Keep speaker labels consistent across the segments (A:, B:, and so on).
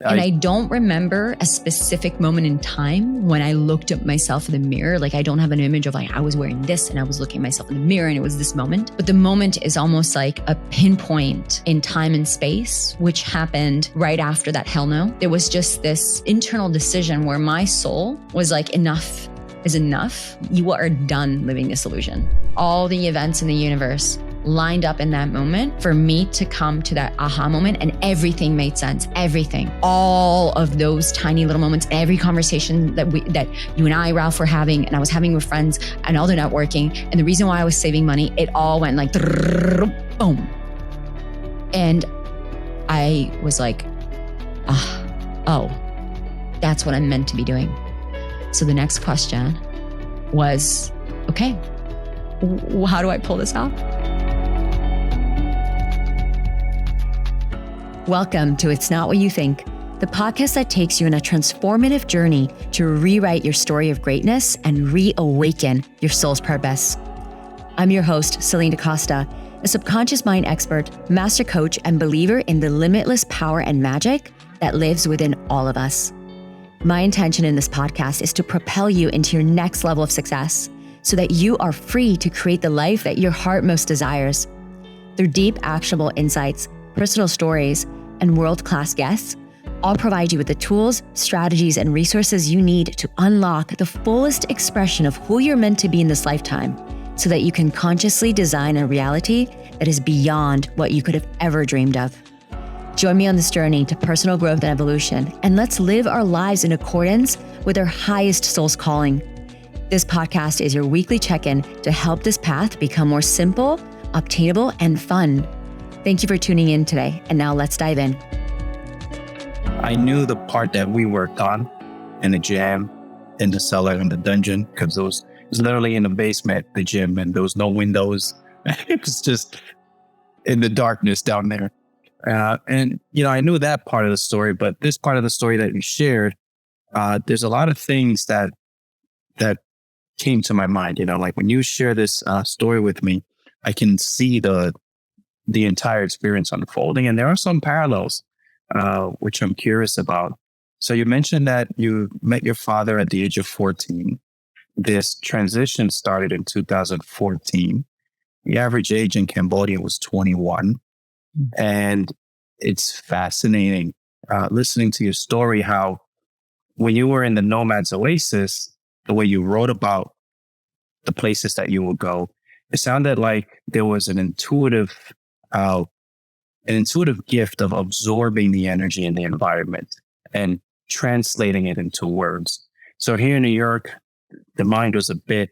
A: And I don't remember a specific moment in time when I looked at myself in the mirror. Like, I don't have an image of like, I was wearing this and I was looking at myself in the mirror and it was this moment. But the moment is almost like a pinpoint in time and space, which happened right after that hell no. There was just this internal decision where my soul was like, enough is enough. You are done living this illusion. All the events in the universe lined up in that moment for me to come to that aha moment, and everything made sense. Everything, all of those tiny little moments, every conversation that you and I, Ralph, were having, and I was having with friends, and all the networking, and the reason why I was saving money, it all went like boom. And I was like, oh, that's what I'm meant to be doing. So the next question was, okay, how do I pull this off? Welcome to It's Not What You Think, the podcast that takes you on a transformative journey to rewrite your story of greatness and reawaken your soul's purpose. I'm your host, Celinne Da Costa, a subconscious mind expert, master coach, and believer in the limitless power and magic that lives within all of us. My intention in this podcast is to propel you into your next level of success so that you are free to create the life that your heart most desires. Through deep, actionable insights, personal stories, and world-class guests, I'll provide you with the tools, strategies, and resources you need to unlock the fullest expression of who you're meant to be in this lifetime so that you can consciously design a reality that is beyond what you could have ever dreamed of. Join me on this journey to personal growth and evolution, and let's live our lives in accordance with our highest soul's calling. This podcast is your weekly check-in to help this path become more simple, obtainable, and fun. Thank you for tuning in today. And now let's dive in.
B: I knew the part that we worked on in the jam, in the cellar, in the dungeon, because it was literally in the basement, the gym, and there was no windows. It was just in the darkness down there. And I knew that part of the story, but this part of the story that you shared, there's a lot of things that came to my mind. Like when you share this story with me, I can see the entire experience unfolding. And there are some parallels, which I'm curious about. So you mentioned that you met your father at the age of 14. This transition started in 2014. The average age in Cambodia was 21. And it's fascinating listening to your story, how when you were in the Nomad's Oasis, the way you wrote about the places that you would go, it sounded like there was an intuitive gift of absorbing the energy in the environment and translating it into words. So here in New York, the mind was a bit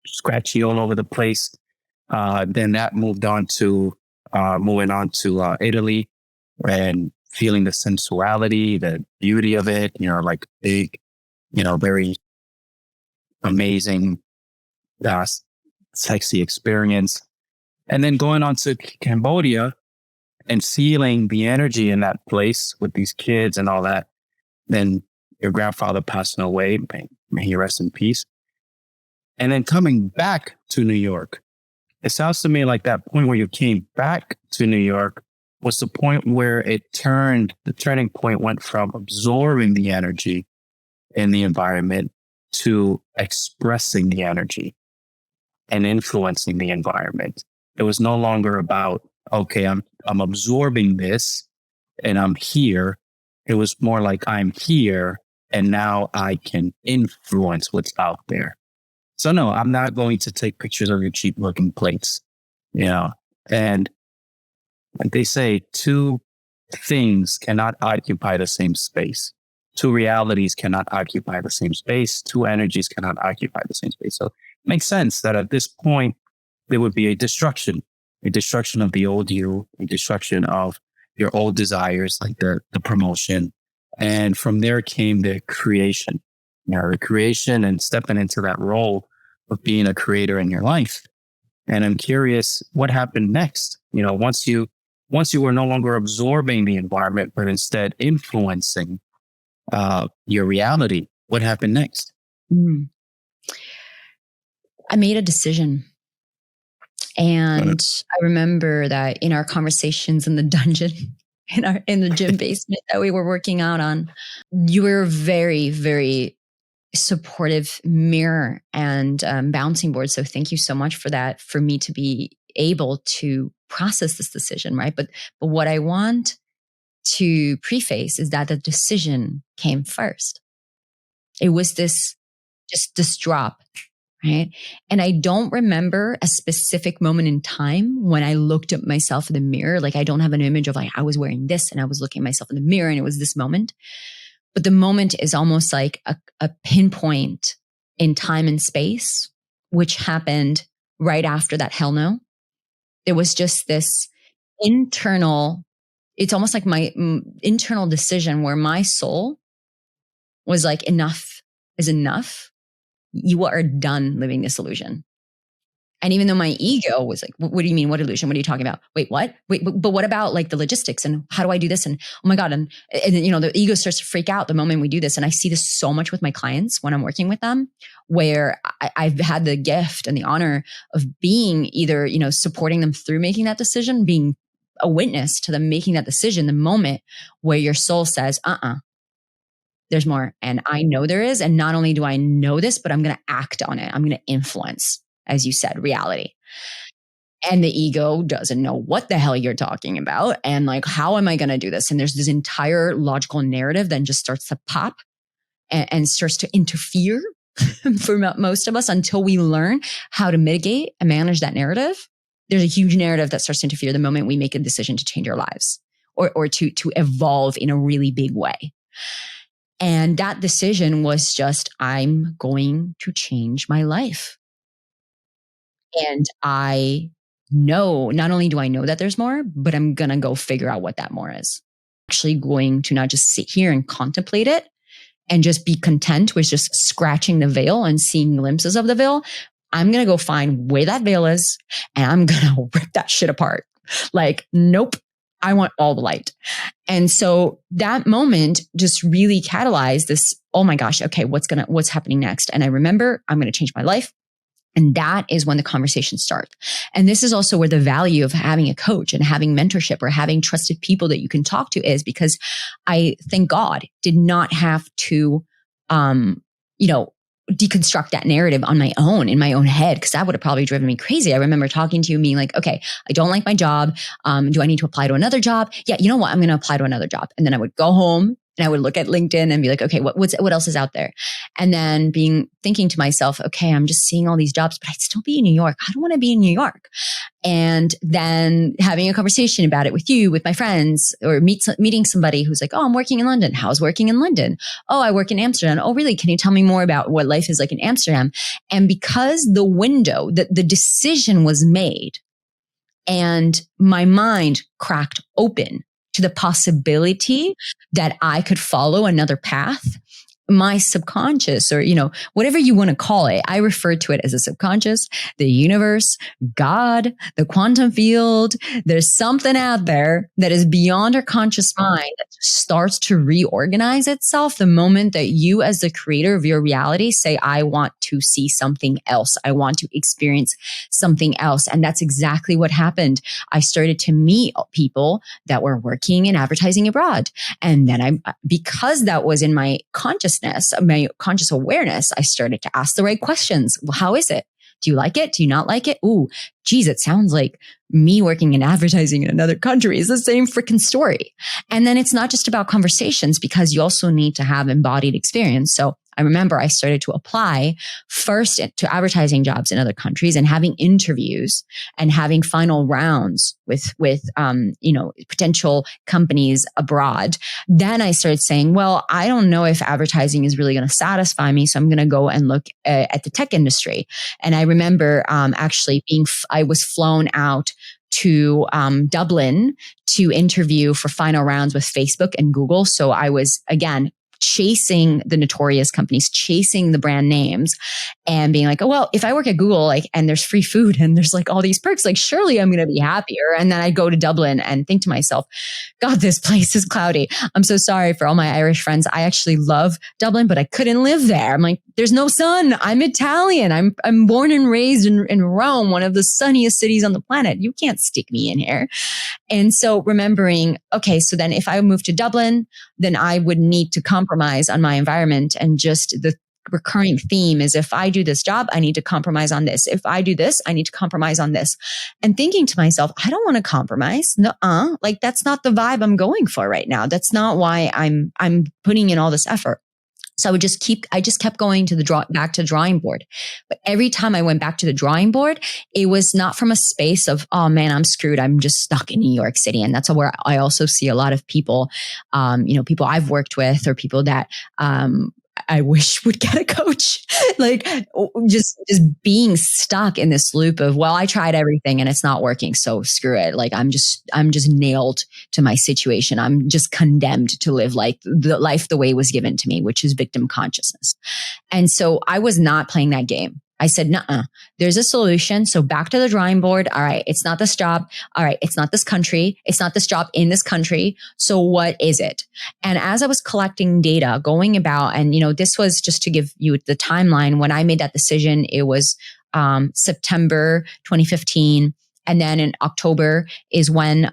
B: scratchy all over the place. Then that moving on to Italy and feeling the sensuality, the beauty of it, like big, very amazing, sexy experience. And then going on to Cambodia and feeling the energy in that place with these kids and all that. Then your grandfather passing away, may he rest in peace. And then coming back to New York. It sounds to me like that point where you came back to New York was the point where the turning point went from absorbing the energy in the environment to expressing the energy and influencing the environment. It was no longer about, okay, I'm absorbing this and I'm here. It was more like I'm here and now I can influence what's out there. So no, I'm not going to take pictures of your cheap looking plates, and like they say, two things cannot occupy the same space. Two realities cannot occupy the same space. Two energies cannot occupy the same space. So it makes sense that at this point, there would be a destruction of the old you, a destruction of your old desires, like the promotion. And from there came the creation, the creation and stepping into that role of being a creator in your life. And I'm curious, what happened next? Once you were no longer absorbing the environment, but instead influencing your reality, what happened next?
A: I made a decision. And I remember that in our conversations in the dungeon, in the gym basement that we were working out on. You were a very, very supportive mirror and bouncing board. So thank you so much for that, for me to be able to process this decision, right? But what I want to preface is that the decision came first. It was this drop, right? And I don't remember a specific moment in time when I looked at myself in the mirror. Like, I don't have an image of like, I was wearing this and I was looking at myself in the mirror and it was this moment. But the moment is almost like a pinpoint in time and space, which happened right after that hell no. There was just this internal, it's almost like my internal decision where my soul was like, enough is enough. You are done living this illusion. And even though my ego was like, what do you mean? What illusion? What are you talking about? Wait, what? Wait, but what about like the logistics and how do I do this? And oh my God. And the ego starts to freak out the moment we do this. And I see this so much with my clients when I'm working with them, where I've had the gift and the honor of being either, supporting them through making that decision, being a witness to them making that decision, the moment where your soul says, there's more. And I know there is. And not only do I know this, but I'm going to act on it. I'm going to influence, as you said, reality. And the ego doesn't know what the hell you're talking about. And like, how am I going to do this? And there's this entire logical narrative that just starts to pop and starts to interfere for most of us until we learn how to mitigate and manage that narrative. There's a huge narrative that starts to interfere the moment we make a decision to change our lives or to evolve in a really big way. And that decision was just, I'm going to change my life. And I know, not only do I know that there's more, but I'm going to go figure out what that more is. Actually going to not just sit here and contemplate it and just be content with just scratching the veil and seeing glimpses of the veil. I'm going to go find where that veil is and I'm going to rip that shit apart. Like, nope, I want all the light. And so that moment just really catalyzed this, oh my gosh, okay, what's happening next? And I remember I'm going to change my life. And that is when the conversation starts. And this is also where the value of having a coach and having mentorship or having trusted people that you can talk to is, because I, thank God, did not have to, deconstruct that narrative on my own, in my own head, because that would have probably driven me crazy. I remember talking to you, being like, okay, I don't like my job. Do I need to apply to another job? Yeah, you know what? I'm going to apply to another job. And then I would go home and I would look at LinkedIn and be like, okay, what else is out there? And then thinking to myself, okay, I'm just seeing all these jobs, but I'd still be in New York. I don't want to be in New York. And then having a conversation about it with you, with my friends, or meeting somebody who's like, oh, I'm working in London. How's working in London? Oh, I work in Amsterdam. Oh, really? Can you tell me more about what life is like in Amsterdam? And because the decision was made and my mind cracked open to the possibility that I could follow another path, my subconscious, or, whatever you want to call it, I refer to it as a subconscious, the universe, God, the quantum field. There's something out there that is beyond our conscious mind that starts to reorganize itself the moment that you, as the creator of your reality, say, I want to see something else. I want to experience something else. And that's exactly what happened. I started to meet people that were working in advertising abroad. And then because that was in my consciousness, my conscious awareness, I started to ask the right questions. Well, how is it? Do you like it? Do you not like it? Ooh, geez, it sounds like me working in advertising in another country is the same freaking story. And then it's not just about conversations, because you also need to have embodied experience. So I remember I started to apply first to advertising jobs in other countries and having interviews and having final rounds with potential companies abroad. Then I started saying, well, I don't know if advertising is really going to satisfy me. So I'm going to go and look at the tech industry. And I remember I was flown out to Dublin to interview for final rounds with Facebook and Google. So I was, again, chasing the notorious companies, chasing the brand names, and being like, oh, well, if I work at Google, and there's free food and there's all these perks, surely I'm going to be happier. And then I go to Dublin and think to myself, God, this place is cloudy. I'm so sorry for all my Irish friends. I actually love Dublin, but I couldn't live there. I'm like, there's no sun. I'm Italian. I'm born and raised in Rome, one of the sunniest cities on the planet. You can't stick me in here. And so remembering, okay, so then if I move to Dublin, then I would need to compromise on my environment. And just the recurring theme is, if I do this job, I need to compromise on this. If I do this, I need to compromise on this. And thinking to myself, I don't want to compromise. No, like that's not the vibe I'm going for right now. That's not why I'm putting in all this effort. So I just kept going to back to the drawing board. But every time I went back to the drawing board, it was not from a space of, oh man, I'm screwed. I'm just stuck in New York City. And that's where I also see a lot of people, people I've worked with, or people that, I wish would get a coach, like just being stuck in this loop of, well, I tried everything and it's not working. So screw it. Like I'm just nailed to my situation. I'm just condemned to live like the life the way it was given to me, which is victim consciousness. And so I was not playing that game. I said, nuh-uh, there's a solution. So back to the drawing board. All right. It's not this job. All right. It's not this country. It's not this job in this country. So what is it? And as I was collecting data, going about, and this was just to give you the timeline. When I made that decision, it was September 2015. And then in October is when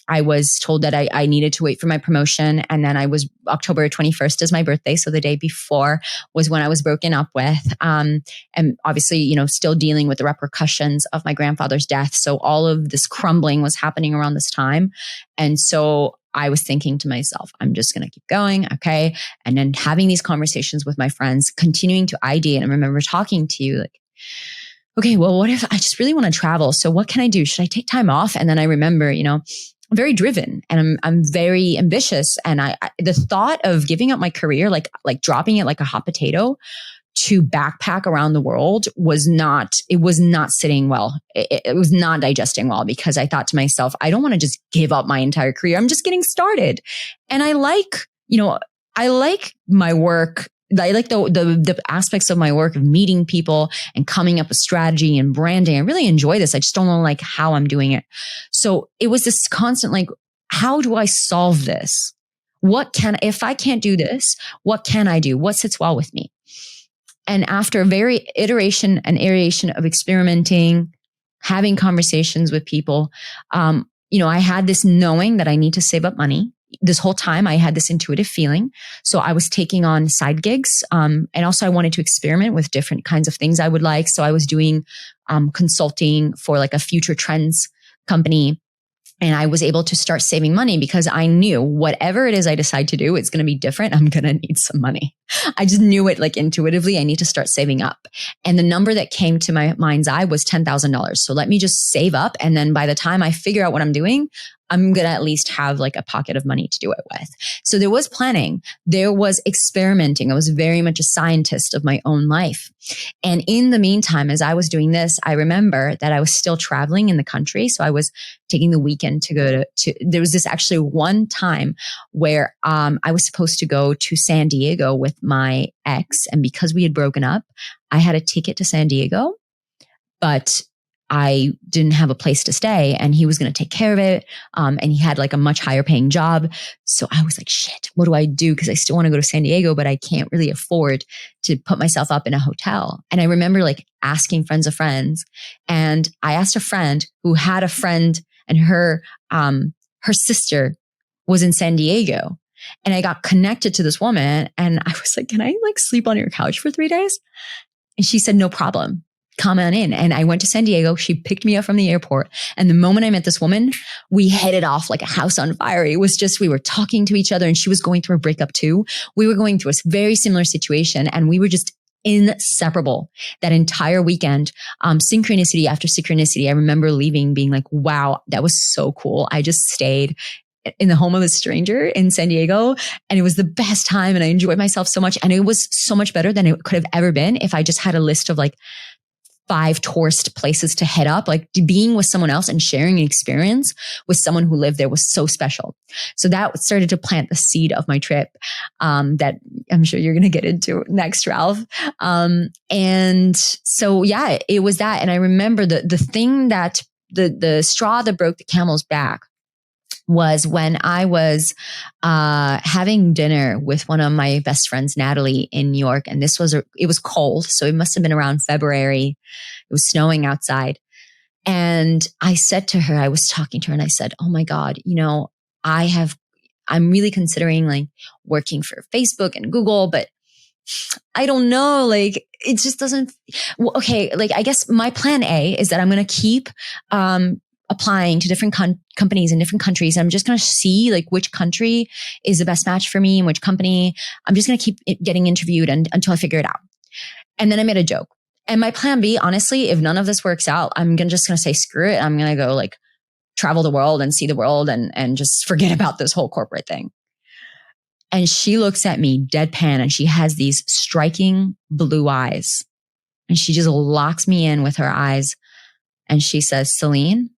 A: I was told that I needed to wait for my promotion. And then October 21st is my birthday. So the day before was when I was broken up with. And obviously, still dealing with the repercussions of my grandfather's death. So all of this crumbling was happening around this time. And so I was thinking to myself, I'm just going to keep going. Okay. And then having these conversations with my friends, continuing to ideate. And I remember talking to you like, okay, well, what if I just really want to travel? So what can I do? Should I take time off? And then I remember, I'm very driven and I'm very ambitious. And the thought of giving up my career, like dropping it like a hot potato to backpack around the world was not sitting well. It was not digesting well, because I thought to myself, I don't want to just give up my entire career. I'm just getting started. And I like my work. I like the aspects of my work of meeting people and coming up with strategy and branding. I really enjoy this. I just don't know how I'm doing it. So it was this constant, how do I solve this? If I can't do this, what can I do? What sits well with me? And after very iteration and aeration of experimenting, having conversations with people, I had this knowing that I need to save up money. This whole time I had this intuitive feeling. So I was taking on side gigs. And also I wanted to experiment with different kinds of things I would like. So I was doing consulting for a future trends company. And I was able to start saving money because I knew whatever it is I decide to do, it's going to be different. I'm going to need some money. I just knew it intuitively. I need to start saving up. And the number that came to my mind's eye was $10,000. So let me just save up. And then by the time I figure out what I'm doing, I'm going to at least have a pocket of money to do it with. So there was planning. There was experimenting. I was very much a scientist of my own life. And in the meantime, as I was doing this, I remember that I was still traveling in the country. So I was taking the weekend to go to there was this actually one time where I was supposed to go to San Diego with my ex. And because we had broken up, I had a ticket to San Diego, but I didn't have a place to stay and he was going to take care of it. And he had a much higher paying job. So I was like, shit, what do I do? Because I still want to go to San Diego, but I can't really afford to put myself up in a hotel. And I remember asking friends of friends. And I asked a friend who had a friend and her sister was in San Diego. And I got connected to this woman and I was like, can I sleep on your couch for 3 days? And she said, no problem. Come on in. And I went to San Diego. She picked me up from the airport. And the moment I met this woman, we headed off like a house on fire. It was just, we were talking to each other and she was going through a breakup too. We were going through a very similar situation and we were just inseparable that entire weekend. Synchronicity after synchronicity. I remember leaving being like, wow, that was so cool. I just stayed in the home of a stranger in San Diego. And it was the best time. And I enjoyed myself so much. And it was so much better than it could have ever been if I just had a list of 5 tourist places to head up. Being with someone else and sharing an experience with someone who lived there was so special. So that started to plant the seed of my trip that I'm sure you're going to get into next, Ralph. And so, yeah, it was that. And I remember the thing that the straw that broke the camel's back was when I was having dinner with one of my best friends, Natalie, in New York. And it was cold. So it must have been around February. It was snowing outside. And I said to her, I was talking to her and I said, oh my God, I'm really considering like working for Facebook and Google, but I don't know, like it just doesn't, okay. Like I guess my plan A is that I'm going to keep, applying to different companies in different countries. I'm just going to see like which country is the best match for me and which company. I'm just going to keep getting interviewed until I figure it out. And then I made a joke. And my plan B, honestly, if none of this works out, I'm just going to say, screw it. I'm going to go like travel the world and see the world and just forget about this whole corporate thing. And she looks at me deadpan and she has these striking blue eyes. And she just locks me in with her eyes. And she says, Celine,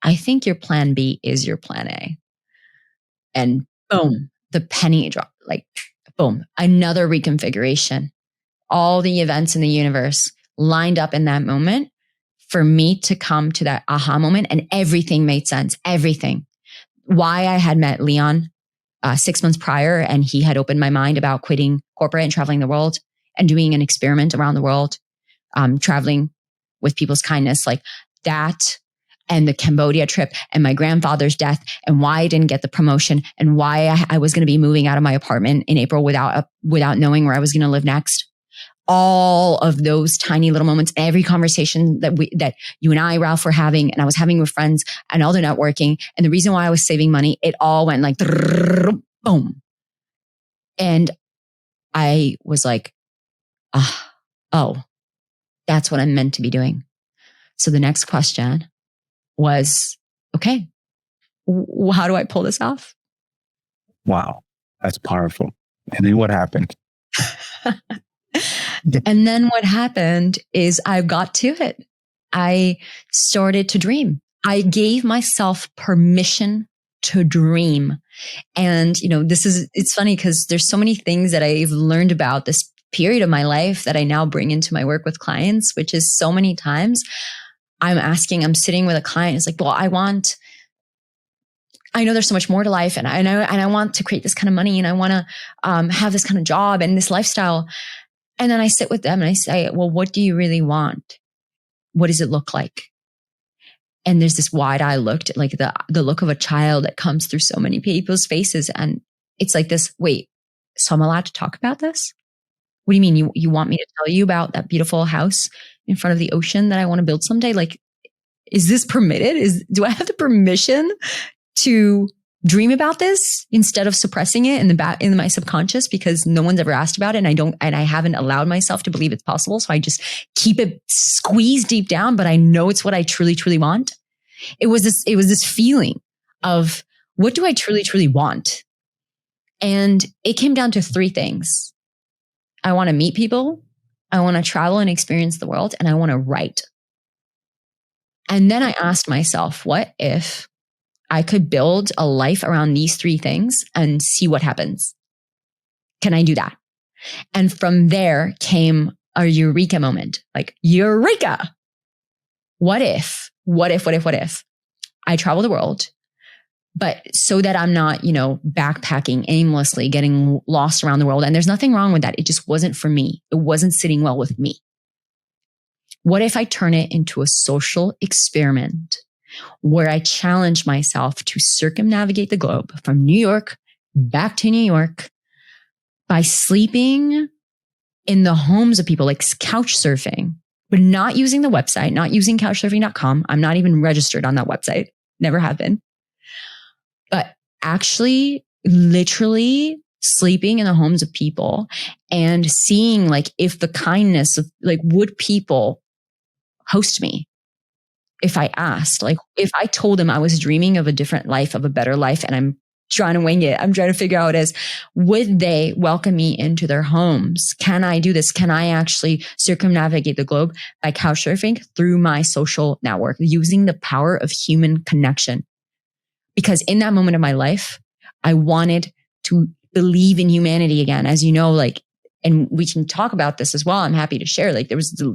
A: I think your plan B is your plan A. And boom, the penny dropped, like boom, another reconfiguration. All the events in the universe lined up in that moment for me to come to that aha moment, and everything made sense. Everything. Why I had met Leon 6 months prior, and he had opened my mind about quitting corporate and traveling the world and doing an experiment around the world, traveling with people's kindness, like that, and the Cambodia trip and my grandfather's death and why I didn't get the promotion and why I was going to be moving out of my apartment in April without knowing where I was going to live next. All of those tiny little moments, every conversation that you and I, Ralph, were having, and I was having with friends, and all the networking, and the reason why I was saving money, it all went like boom. And I was like, oh, that's what I'm meant to be doing. So the next question was, okay, how do I pull this off?
B: Wow, that's powerful. And then what happened?
A: And then what happened is I got to it. I started to dream. I gave myself permission to dream. And, it's funny because there's so many things that I've learned about this period of my life that I now bring into my work with clients, which is so many times I'm sitting with a client. It's like, well, I know there's so much more to life, and I want to create this kind of money, and I want to have this kind of job and this lifestyle. And then I sit with them and I say, well, what do you really want? What does it look like? And there's this wide-eye look, like the look of a child that comes through so many people's faces. And it's like this, wait, so I'm allowed to talk about this? What do you mean? You want me to tell you about that beautiful house in front of the ocean that I want to build someday? Like, is this permitted? Do I have the permission to dream about this instead of suppressing it in my subconscious because no one's ever asked about it, and I haven't allowed myself to believe it's possible. So I just keep it squeezed deep down, but I know it's what I truly, truly want. It was this feeling of, what do I truly, truly want? And it came down to three things. I want to meet people. I want to travel and experience the world, and I want to write. And then I asked myself, what if I could build a life around these three things and see what happens? Can I do that? And from there came a eureka moment, like, eureka. What if I travel the world, but so that I'm not, backpacking aimlessly, getting lost around the world. And there's nothing wrong with that. It just wasn't for me. It wasn't sitting well with me. What if I turn it into a social experiment where I challenge myself to circumnavigate the globe from New York back to New York by sleeping in the homes of people, like couch surfing, but not using the website, not using couchsurfing.com. I'm not even registered on that website. Never have been. But actually, literally sleeping in the homes of people and seeing, like, if the kindness of, like, would people host me? If I asked, like, if I told them I was dreaming of a different life, of a better life, and I'm trying to wing it, I'm trying to figure out would they welcome me into their homes? Can I do this? Can I actually circumnavigate the globe by couch surfing through my social network, using the power of human connection? Because in that moment of my life, I wanted to believe in humanity again. As you know, like, and we can talk about this as well. I'm happy to share. Like,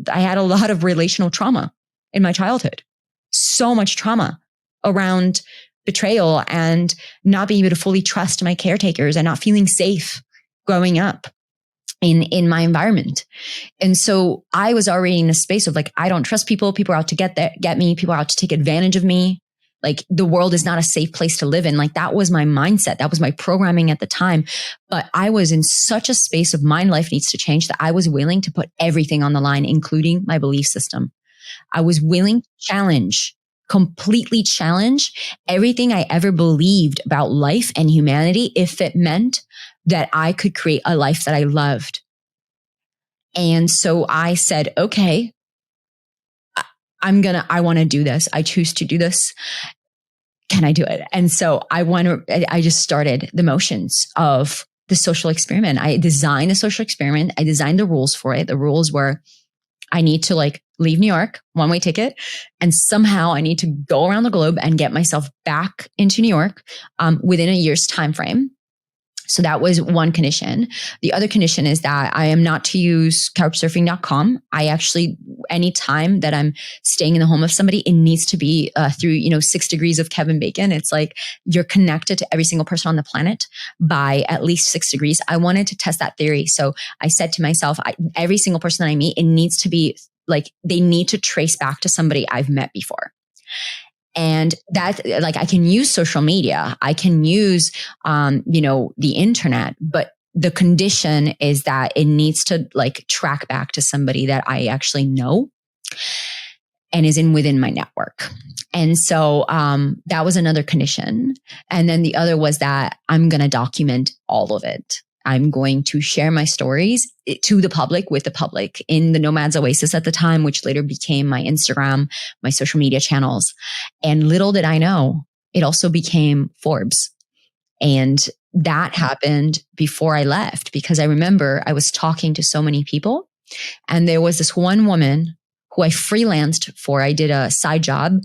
A: I had a lot of relational trauma in my childhood. So much trauma around betrayal and not being able to fully trust my caretakers and not feeling safe growing up in my environment. And so I was already in a space of like, I don't trust people. People are out to get me. People are out to take advantage of me. Like the world is not a safe place to live in. Like that was my mindset. That was my programming at the time. But I was in such a space of my life needs to change that I was willing to put everything on the line, including my belief system. I was willing to completely challenge everything I ever believed about life and humanity if it meant that I could create a life that I loved. And so I said, okay, I want to do this. I choose to do this. Can I do it? And so I just started the motions of the social experiment. I designed the social experiment. I designed the rules for it. The rules were I need to like leave New York, one-way ticket, and somehow I need to go around the globe and get myself back into New York within a year's time frame. So that was one condition. The other condition is that I am not to use couchsurfing.com. I actually, anytime that I'm staying in the home of somebody, it needs to be through, 6 degrees of Kevin Bacon. It's like you're connected to every single person on the planet by at least 6 degrees. I wanted to test that theory. So I said to myself, every single person that I meet, it needs to be like, they need to trace back to somebody I've met before. And that, like, I can use social media, I can use, the internet, but the condition is that it needs to like track back to somebody that I actually know and is within my network. And so, that was another condition. And then the other was that I'm going to document all of it. I'm going to share my stories to the public, with the public in the Nomads Oasis at the time, which later became my Instagram, my social media channels. And little did I know, it also became Forbes. And that happened before I left, because I remember I was talking to so many people, and there was this one woman who I freelanced for. I did a side job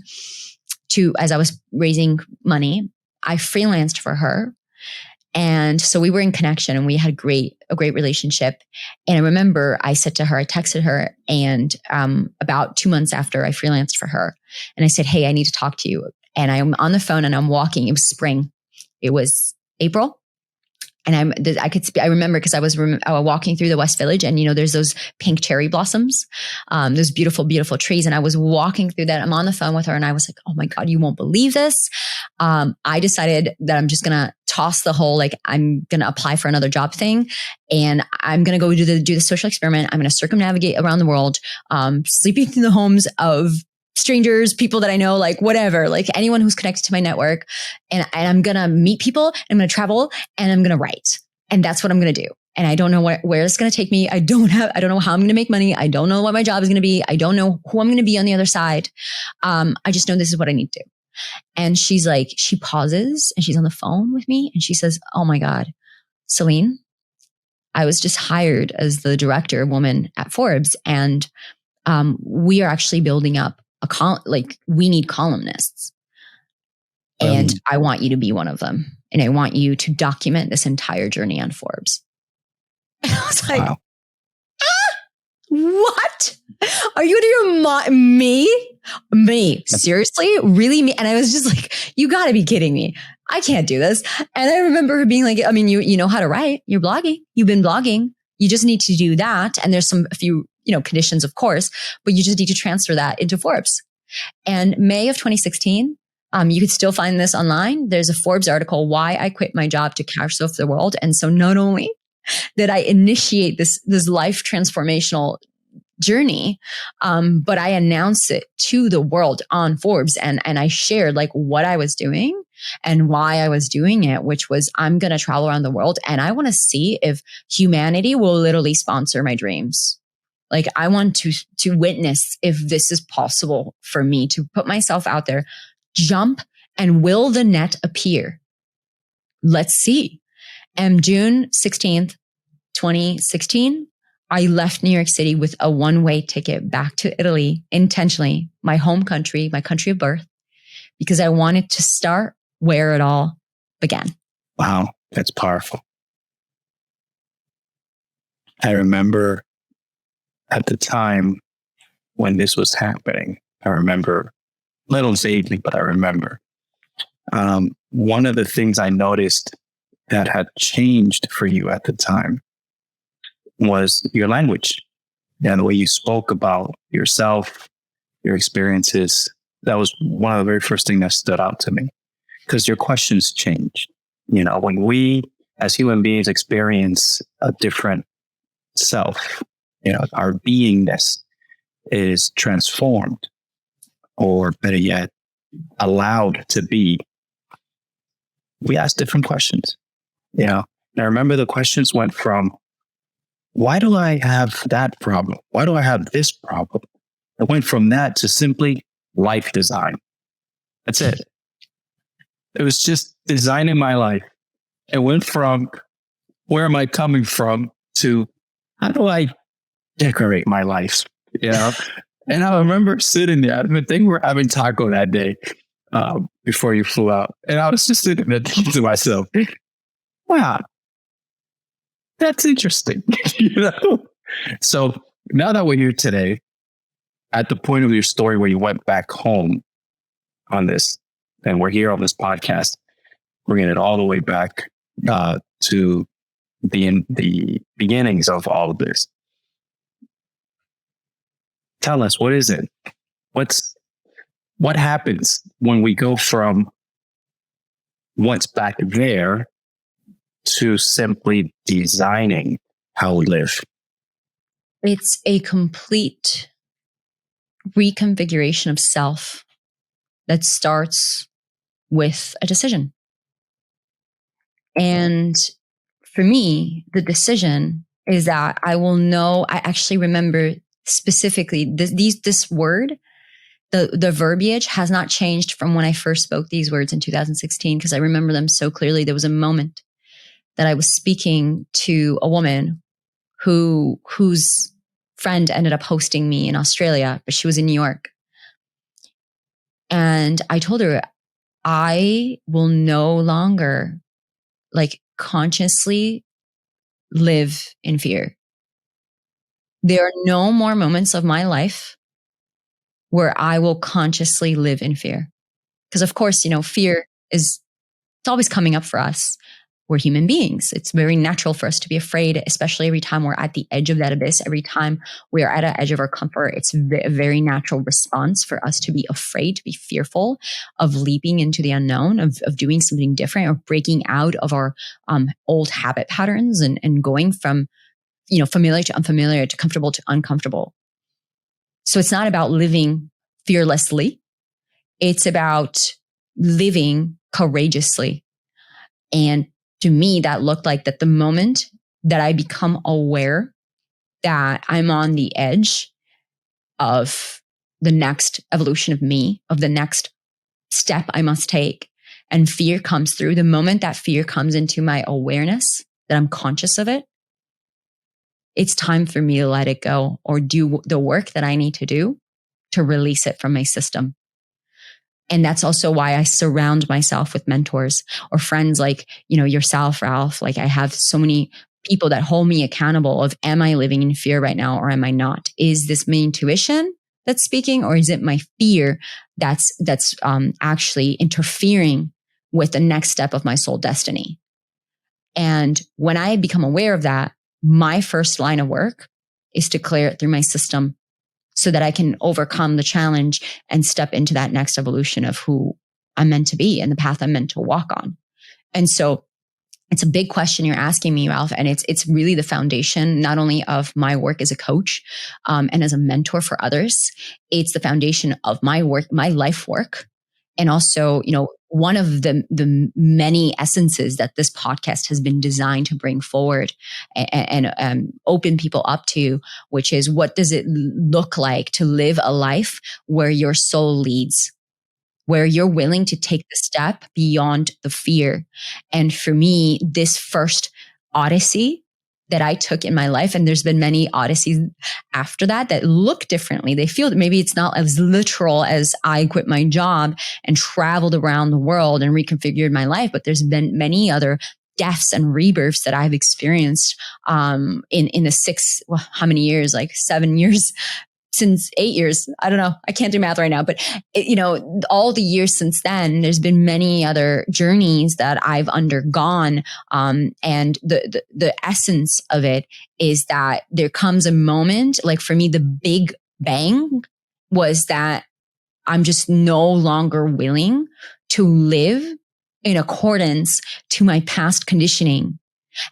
A: as I was raising money, I freelanced for her. And so we were in connection and we had a great relationship. And I remember I said to her, I texted her, and about 2 months after I freelanced for her, and I said, hey, I need to talk to you. And I'm on the phone and I'm walking. It was spring. It was April. And I remember because I was walking through the West Village, and there's those pink cherry blossoms, those beautiful, beautiful trees. And I was walking through that. I'm on the phone with her, and I was like, "Oh my God, you won't believe this." I decided that I'm just gonna toss the whole I'm gonna apply for another job thing, and I'm gonna go do the social experiment. I'm gonna circumnavigate around the world, sleeping in the homes of strangers, people that I know, like whatever, like anyone who's connected to my network. And I'm going to meet people, I'm going to travel, and I'm going to write. And that's what I'm going to do. And I don't know where it's going to take me. I don't know how I'm going to make money. I don't know what my job is going to be. I don't know who I'm going to be on the other side. I just know this is what I need to do. And she's like, she pauses and she's on the phone with me and she says, oh my God, Celinne, I was just hired as the director woman at Forbes. And we are actually building up we need columnists, and I want you to be one of them. And I want you to document this entire journey on Forbes. And I was like, wow. What? Are you out of your mind? Me? Seriously? Really? Me? And I was just like, you gotta be kidding me. I can't do this. And I remember her being like, I mean, you know how to write. You're blogging. You've been blogging. You just need to do that. And there's a few conditions, of course, but you just need to transfer that into Forbes. And May of 2016, you could still find this online. There's a Forbes article, Why I Quit My Job to Couch Surf the World. And so not only did I initiate this life transformational journey, but I announced it to the world on Forbes, and I shared like what I was doing and why I was doing it, which was I'm going to travel around the world and I want to see if humanity will literally sponsor my dreams. Like I want to witness if this is possible for me to put myself out there, jump, and will the net appear? Let's see. And June 16th, 2016, I left New York City with a one-way ticket back to Italy intentionally, my home country, my country of birth, because I wanted to start where it all began.
B: Wow, that's powerful. I remember at the time when this was happening, I remember, little vaguely, but I remember One of the things I noticed that had changed for you at the time was your language and the way you spoke about yourself, your experiences. That was one of the very first things that stood out to me, because your questions changed. When we as human beings experience a different self, our beingness is transformed, or better yet, allowed to be. We ask different questions. And I remember the questions went from, why do I have that problem? Why do I have this problem? It went from that to simply life design. That's it. It was just designing my life. It went from where am I coming from to how do I decorate my life? And I remember sitting there. I think we were having taco that day before you flew out. And I was just sitting there thinking to myself, wow, that's interesting. So now that we're here today, at the point of your story where you went back home on this, and we're here on this podcast, bringing it all the way back to the beginnings of all of this. Tell us, what is it? What happens when we go from what's back there to simply designing how we live?
A: It's a complete reconfiguration of self that starts with a decision. And for me, the decision is that I will know. I actually remember specifically this word, the verbiage has not changed from when I first spoke these words in 2016, because I remember them so clearly. There was a moment that I was speaking to a woman whose friend ended up hosting me in Australia, but she was in New York. And I told her, I will no longer consciously live in fear. There are no more moments of my life where I will consciously live in fear. Because of course, fear it's always coming up for us. We're human beings. It's very natural for us to be afraid, especially every time we're at the edge of that abyss. Every time we are at the edge of our comfort, it's a very natural response for us to be afraid, to be fearful of leaping into the unknown, of doing something different, or breaking out of our old habit patterns and going from familiar to unfamiliar, to comfortable to uncomfortable. So it's not about living fearlessly. It's about living courageously. And to me, that looked like that the moment that I become aware that I'm on the edge of the next evolution of me, of the next step I must take, and fear comes through, the moment that fear comes into my awareness, that I'm conscious of it, it's time for me to let it go, or do the work that I need to do to release it from my system. And that's also why I surround myself with mentors or friends like, yourself, Ralph. I have so many people that hold me accountable of, am I living in fear right now, or am I not? Is this my intuition that's speaking, or is it my fear that's actually interfering with the next step of my soul destiny? And when I become aware of that, my first line of work is to clear it through my system, so that I can overcome the challenge and step into that next evolution of who I'm meant to be and the path I'm meant to walk on. And so it's a big question you're asking me, Ralph. And it's really the foundation, not only of my work as a coach and as a mentor for others. It's the foundation of my work, my life work. And also, one of the many essences that this podcast has been designed to bring forward and open people up to, which is, what does it look like to live a life where your soul leads, where you're willing to take the step beyond the fear? And for me, this first odyssey that I took in my life, and there's been many odysseys after that look differently. They feel that maybe it's not as literal as I quit my job and traveled around the world and reconfigured my life, but there's been many other deaths and rebirths that I've experienced in the how many years, 7 years since 8 years. I don't know. I can't do math right now, but all the years since then, there's been many other journeys that I've undergone. And the essence of it is that there comes a moment, like for me, the big bang was that I'm just no longer willing to live in accordance to my past conditioning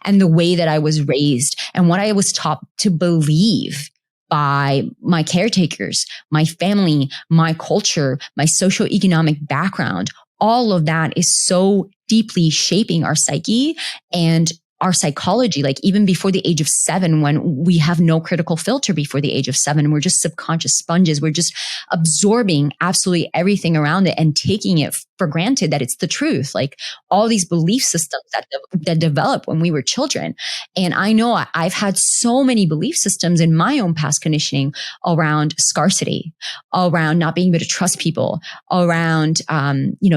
A: and the way that I was raised and what I was taught to believe by my caretakers, my family, my culture, my socioeconomic background. All of that is so deeply shaping our psyche and our psychology, like even before the age of 7, when we have no critical filter before the age of 7, we're just subconscious sponges. We're just absorbing absolutely everything around it and taking it for granted that it's the truth. Like all these belief systems that develop when we were children. And I know I've had so many belief systems in my own past conditioning around scarcity, around not being able to trust people, around,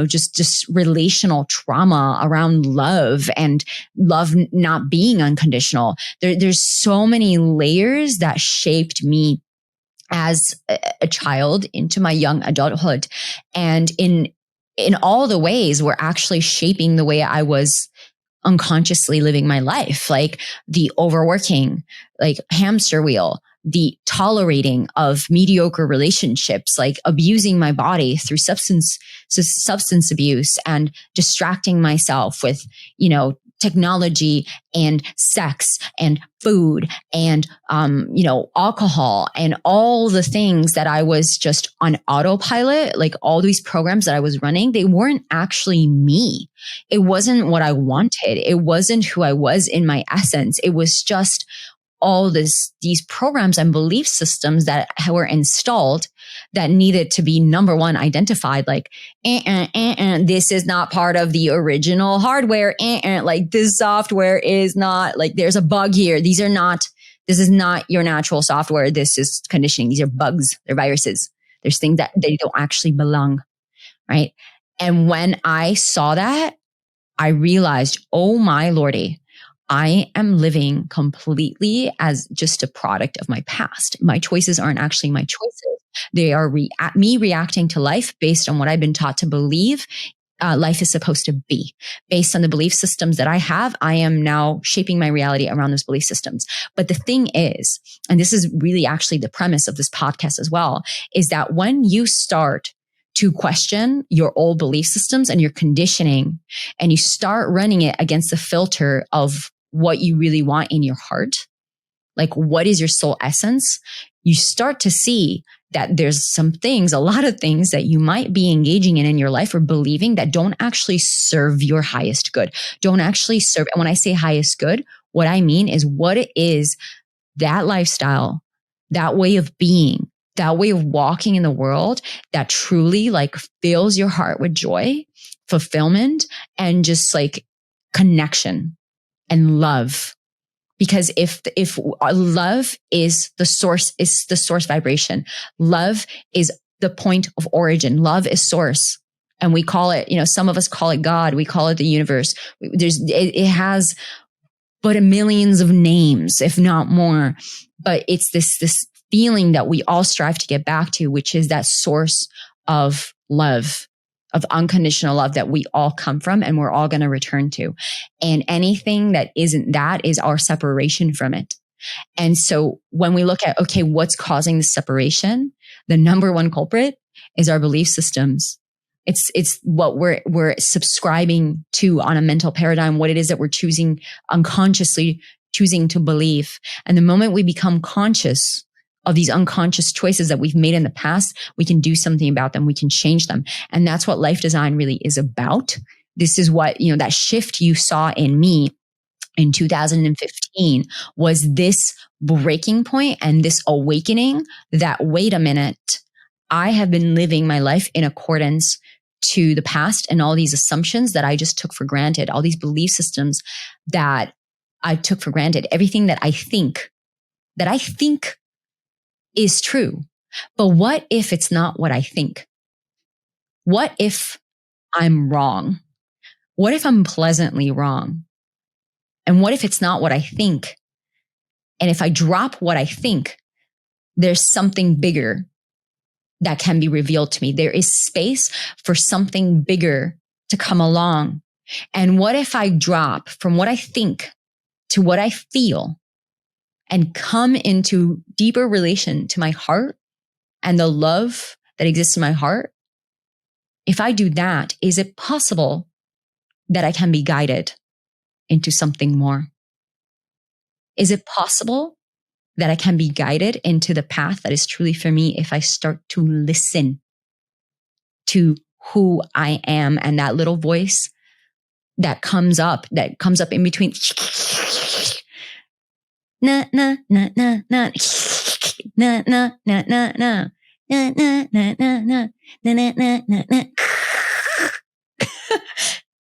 A: just relational trauma, around love and love not being unconditional. There's so many layers that shaped me as a child into my young adulthood. And in all the ways were actually shaping the way I was unconsciously living my life, like the overworking, like hamster wheel, the tolerating of mediocre relationships, like abusing my body through substance abuse and distracting myself with, technology and sex and food and, alcohol and all the things that I was just on autopilot, like all these programs that I was running, they weren't actually me. It wasn't what I wanted. It wasn't who I was in my essence. It was just all these programs and belief systems that were installed that needed to be, number one, identified, like, this is not part of the original hardware. Like this software is not, like, there's a bug here. This is not your natural software. This is conditioning. These are bugs. They're viruses. There's things that they don't actually belong. Right. And when I saw that, I realized, oh my Lordy, I am living completely as just a product of my past. My choices aren't actually my choices. They are me reacting to life based on what I've been taught to believe life is supposed to be. Based on the belief systems that I have, I am now shaping my reality around those belief systems. But the thing is, and this is really actually the premise of this podcast as well, is that when you start to question your old belief systems and your conditioning, and you start running it against the filter of what you really want in your heart, like what is your soul essence, you start to see that there's a lot of things that you might be engaging in your life or believing that don't actually serve your highest good, don't actually serve. And when I say highest good, what I mean is what it is, that lifestyle, that way of being, that way of walking in the world that truly like fills your heart with joy, fulfillment, and just like connection and love. Because if love is the source vibration, love is the point of origin, love is source. And we call it, some of us call it God, we call it the universe. It has but millions of names, if not more. But it's this feeling that we all strive to get back to, which is that source of love, of unconditional love that we all come from and we're all going to return to. And anything that isn't that is our separation from it. And so when we look at, okay, what's causing the separation? The number one culprit is our belief systems. It's what we're subscribing to on a mental paradigm, what it is that we're choosing, unconsciously choosing to believe. And the moment we become conscious of these unconscious choices that we've made in the past, we can do something about them. We can change them. And that's what life design really is about. This is what, that shift you saw in me in 2015 was this breaking point and this awakening that, wait a minute, I have been living my life in accordance to the past and all these assumptions that I just took for granted, all these belief systems that I took for granted, everything that I think is true. But what if it's not what I think? What if I'm wrong? What if I'm pleasantly wrong? And what if it's not what I think? And if I drop what I think, there's something bigger that can be revealed to me. There is space for something bigger to come along. And what if I drop from what I think to what I feel and come into deeper relation to my heart and the love that exists in my heart? If I do that, is it possible that I can be guided into something more? Is it possible that I can be guided into the path that is truly for me if I start to listen to who I am and that little voice that comes up in between? Na, na, na, na, na, na, na, na, na, na. Na, na, na, na, na, na, na, na, na, na.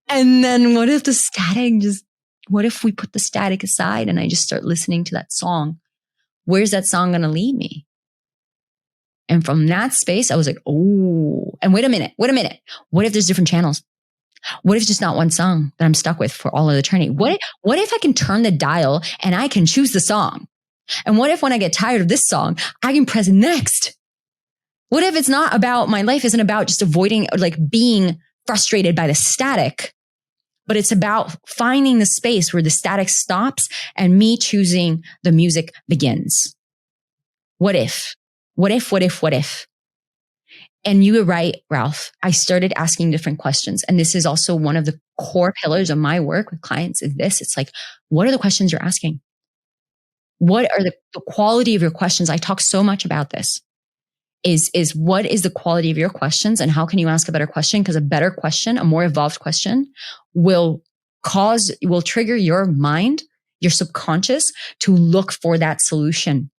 A: And then what if we put the static aside and I just start listening to that song? Where's that song going to lead me? And from that space, I was like, oh, and wait a minute. What if there's different channels? What if it's just not one song that I'm stuck with for all of eternity? What if I can turn the dial and I can choose the song? And what if when I get tired of this song, I can press next? What if it's not about, my life isn't about just avoiding, like being frustrated by the static, but it's about finding the space where the static stops and me choosing the music begins. What if? And you were right, Ralph. I started asking different questions. And this is also one of the core pillars of my work with clients is this. It's like, what are the questions you're asking? What are the quality of your questions? I talk so much about this. Is what is the quality of your questions and how can you ask a better question? Because a better question, a more evolved question will trigger your mind, your subconscious to look for that solution.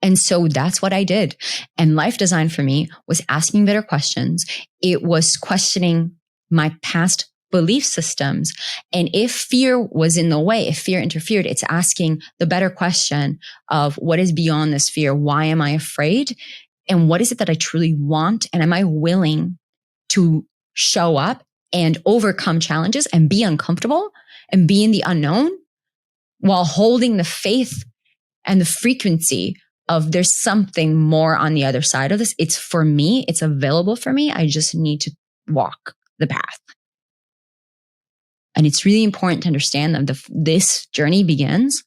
A: And so that's what I did. And life design for me was asking better questions. It was questioning my past belief systems. And if fear was in the way, if fear interfered, it's asking the better question of what is beyond this fear? Why am I afraid? And what is it that I truly want? And am I willing to show up and overcome challenges and be uncomfortable and be in the unknown while holding the faith and the frequency of there's something more on the other side of this. It's for me. It's available for me. I just need to walk the path. And it's really important to understand that this journey begins,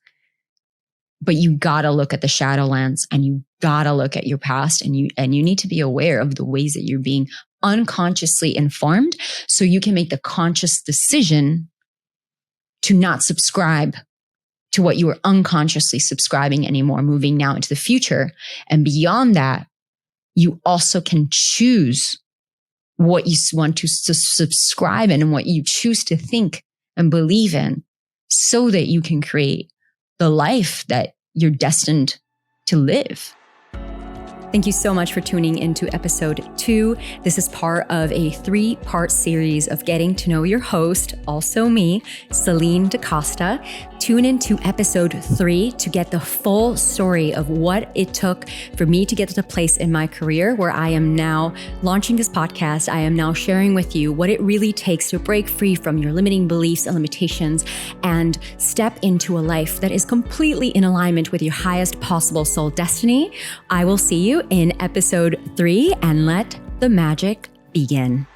A: but you gotta look at the shadowlands and you gotta look at your past and you need to be aware of the ways that you're being unconsciously informed so you can make the conscious decision to not subscribe to what you were unconsciously subscribing anymore, moving now into the future. And beyond that, you also can choose what you want to subscribe in and what you choose to think and believe in so that you can create the life that you're destined to live. Thank you so much for tuning into episode 2. This is part of a 3-part series of getting to know your host, also me, Celinne Da Costa. Tune into episode 3 to get the full story of what it took for me to get to the place in my career where I am now launching this podcast. I am now sharing with you what it really takes to break free from your limiting beliefs and limitations and step into a life that is completely in alignment with your highest possible soul destiny. I will see you in episode 3 and let the magic begin.